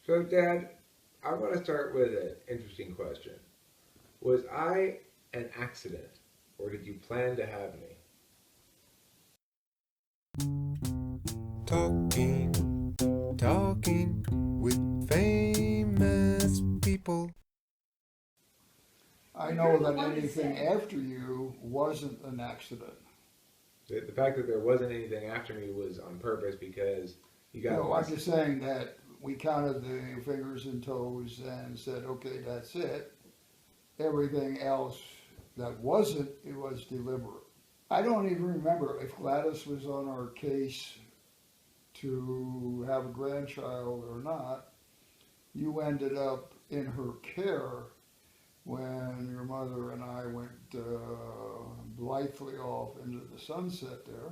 So, Dad, I want to start with an interesting question. Was I an accident, or did you plan to have me? Talking, talking with famous people. I You're know the that one to anything say. after you wasn't an accident. The fact that there wasn't anything after me was on purpose because you got No, I'm lost. just saying that we counted the fingers and toes and said, okay, that's it. Everything else that wasn't, it was deliberate. I don't even remember if Gladys was on our case to have a grandchild or not. You ended up in her care when your mother and I went blithely off into the sunset there.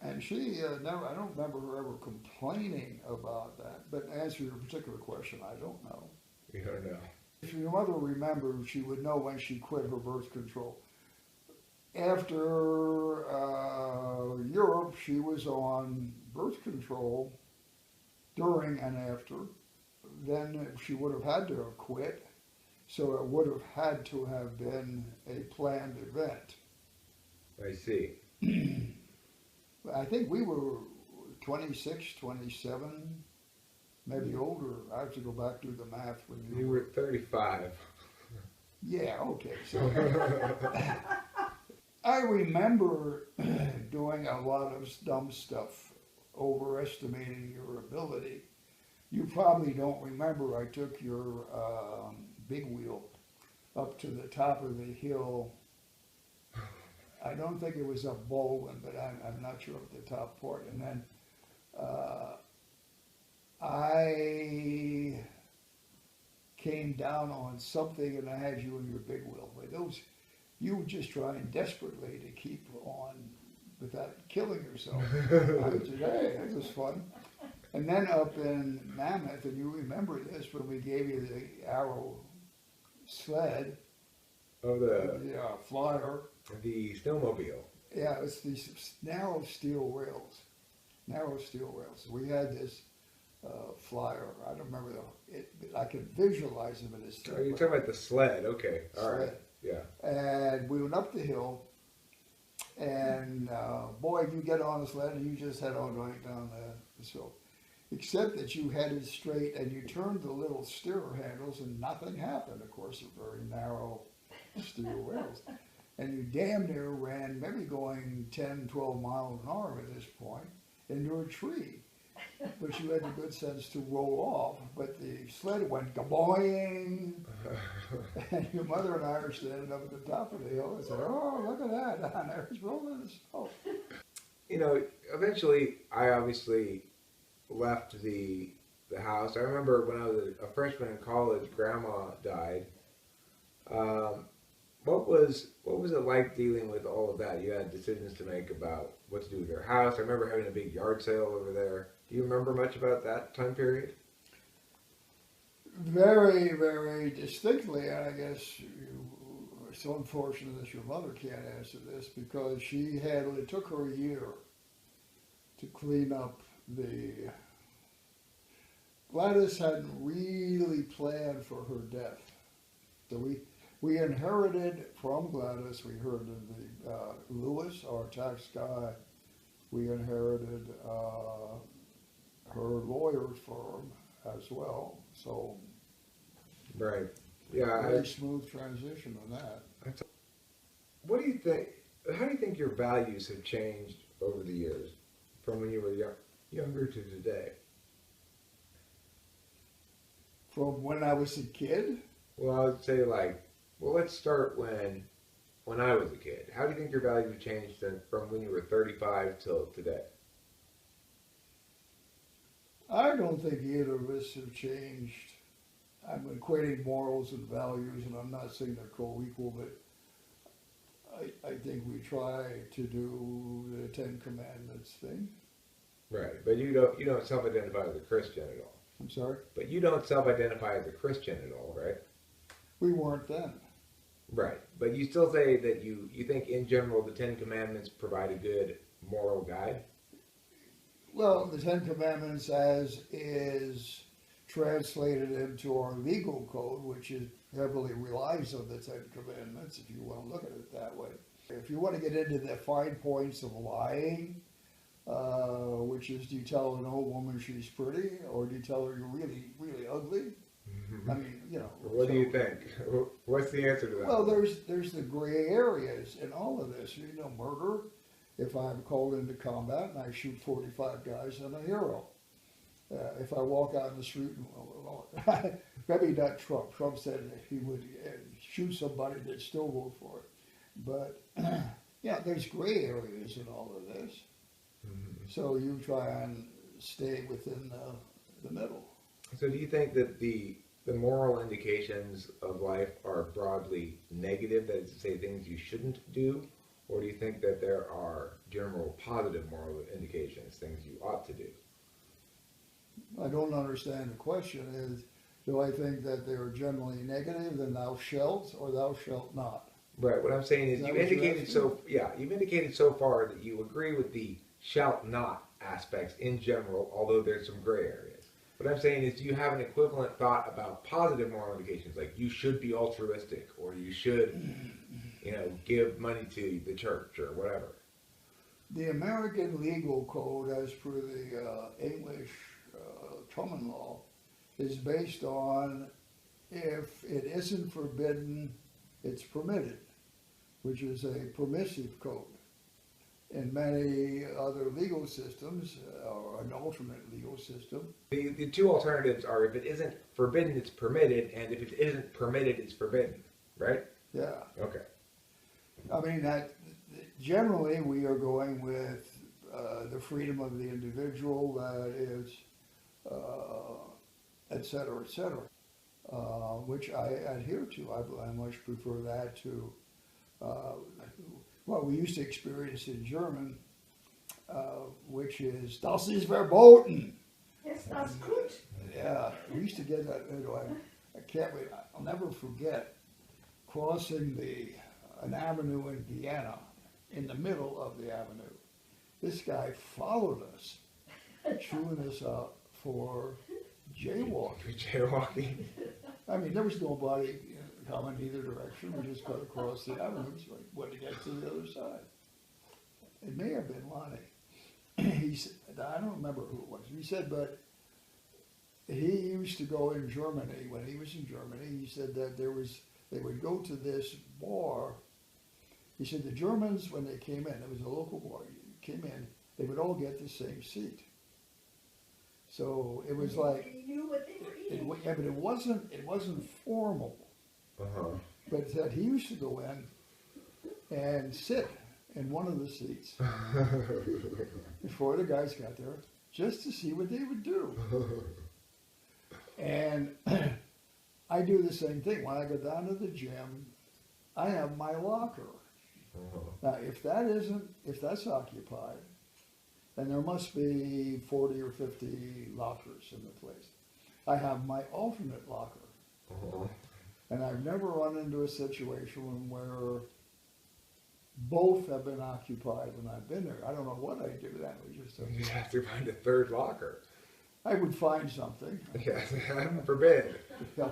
And she never, I don't remember her ever complaining about that. But to answer your particular question, I don't know. You don't know. If your mother remembered, she would know when she quit her birth control. After Europe, she was on birth control during and after. Then she would have had to have quit, so it would have had to have been a planned event. I see. I think we were 26, 27, maybe older. I have to go back do the math when you You were. were 35. Yeah, okay. So I remember doing a lot of dumb stuff, overestimating your ability. You probably don't remember I took your big wheel up to the top of the hill. I don't think it was up Baldwin, but I'm not sure of the top part. And then uh, I came down on something and I had you in your big wheel. But those, you were just trying desperately to keep on without killing yourself. I was just, hey, this was fun. And then up in Mammoth, and you remember this when we gave you the arrow sled, Oh, the flyer. the snowmobile. Yeah, it's these narrow steel rails. Narrow steel rails. We had this flyer. I don't remember it. I can visualize him in this thing. Oh, you're talking about the sled. Okay. All right. Sled. Yeah. And we went up the hill, and boy, you get on the sled and you just head on right down the slope. Except that you headed straight and you turned the little steerer handles and nothing happened. Of course, they're very narrow steel rails. And you damn near ran, maybe going 10, 12 miles an hour at this point, into a tree. But you had the good sense to roll off. But the sled went gaboing. And your mother and I are standing up at the top of the hill and said, oh, look at that down there. It's rolling in the snow. You know, eventually, I obviously left the house. I remember when I was a freshman in college, Grandma died. Um, what was it like dealing with all of that? You had decisions to make about what to do with your house. I remember having a big yard sale over there. Do you remember much about that time period? Very, very distinctly, and I guess you are so unfortunate that your mother can't answer this because it took her a year to clean up the. Gladys hadn't really planned for her death. So we inherited from Gladys, we inherited Lewis, our tax guy. We inherited her lawyer's firm as well. So Right. Yeah. very smooth transition on that. What do you think? How do you think your values have changed over the years, from when you were younger to today? From when I was a kid, Well, I would say well, let's start when I was a kid. How do you think your values have changed from when you were 35 till today? I don't think either of us have changed. I'm equating morals and values, and I'm not saying they're co-equal, but I think we try to do the Ten Commandments thing. Right, but you don't self-identify as a Christian at all. I'm sorry? But you don't self-identify as a Christian at all, right? We weren't then. Right, but you still say that you think in general the Ten Commandments provide a good moral guide. Well, the Ten Commandments as is translated into our legal code, which is heavily relies on the Ten Commandments, if you want to look at it that way. If you want to get into the fine points of lying, which is, do you tell an old woman she's pretty, or do you tell her you're really, really ugly? I mean, you know. What do you think? What's the answer to that? Well, there's the gray areas in all of this. You know, murder. If I'm called into combat and I shoot 45 guys, I'm a hero. If I walk out in the street, maybe not Trump. Trump said he would shoot somebody that still vote for it. But yeah, there's gray areas in all of this. So you try and stay within the middle. So do you think that the moral indications of life are broadly negative, that is to say things you shouldn't do? Or do you think that there are general positive moral indications, things you ought to do? I don't understand the question. Is, do I think that they are generally negative, then thou shalt or thou shalt not? Right, what I'm saying is Is that you've what you're indicated asking? you've indicated so far that you agree with the shalt not aspects in general, although there's some gray areas. What I'm saying is, do you have an equivalent thought about positive moral indications, like you should be altruistic, or you should, give money to the church, or whatever? The American legal code, as per the English common law, is based on if it isn't forbidden, it's permitted, which is a permissive code. In many other legal systems, or an alternate legal system. The two alternatives are, if it isn't forbidden, it's permitted, and if it isn't permitted, it's forbidden, right? Yeah. Okay. I mean, that generally we are going with the freedom of the individual, that is, et cetera, which I adhere to. I much prefer that to what we used to experience in German, which is "Das ist verboten." Yes, that's good. Yeah, we used to get that. I can't wait. I'll never forget crossing an avenue in Vienna, in the middle of the avenue. This guy followed us, chewing us up for jaywalking. Jaywalking. I mean, there was nobody coming either direction. We just got across the avenue, so I went to get to the other side. It may have been Lonnie. He said, I don't remember who it was. He said, but he used to go in Germany. When he was in Germany, he said that they would go to this bar. He said the Germans, when they came in, it was a local bar, came in, they would all get the same seat. So it was like, They knew what they were eating. yeah, but it wasn't formal. Uh-huh. But that he used to go in and sit in one of the seats before the guys got there, just to see what they would do. And I do the same thing. When I go down to the gym, I have my locker. Now, if that's occupied, then there must be 40 or 50 lockers in the place. I have my alternate locker. And I've never run into a situation where both have been occupied when I've been there. I don't know what I do then. You just have to find a third locker. I would find something. Yes, heaven forbid. Yeah.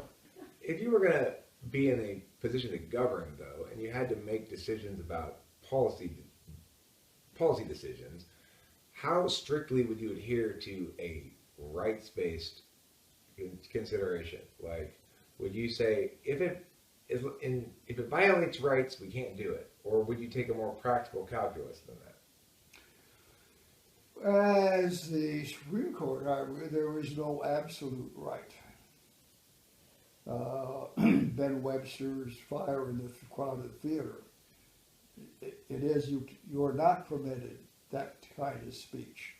If you were going to be in a position to govern, though, and you had to make decisions about policy decisions, how strictly would you adhere to a rights-based consideration? Like, would you say, if it violates rights, we can't do it? Or would you take a more practical calculus than that? As the Supreme Court argued, there was no absolute right. Ben Webster's Fire in the Crowded Theater. It is, you are not permitted that kind of speech.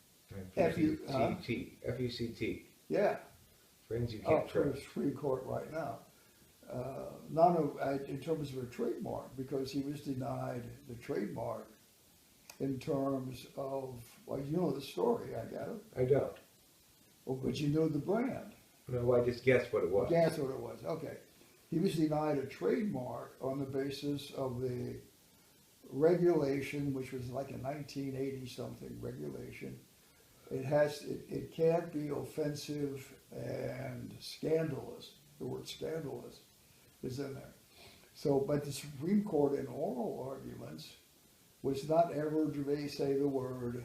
F-U-C-T. Yeah. Friends you can't For the trust. Supreme Court right now. In terms of a trademark, because he was denied the trademark in terms of, well, you know the story, I got it. I don't. Well, but you know the brand. No, I just guessed what it was. Guess what it was. Okay. He was denied a trademark on the basis of the regulation, which was like a 1980-something regulation, It can't be offensive and scandalous. The word scandalous is in there. So, but the Supreme Court in oral arguments was not ever to say the word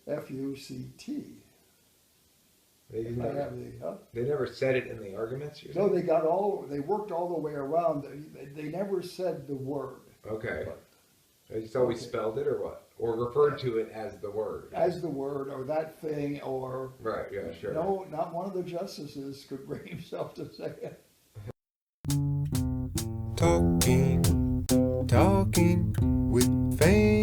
F-U-C-T. They didn't I ever, have the, huh? they never said it in the arguments. You're No, saying? they worked all the way around. They never said the word. Okay. They just always Okay. spelled it, or what? Or referred to it as the word. As the word, or that thing, or, Right. Yeah. Sure. no, not one of the justices could bring himself to say it. Talking with fame.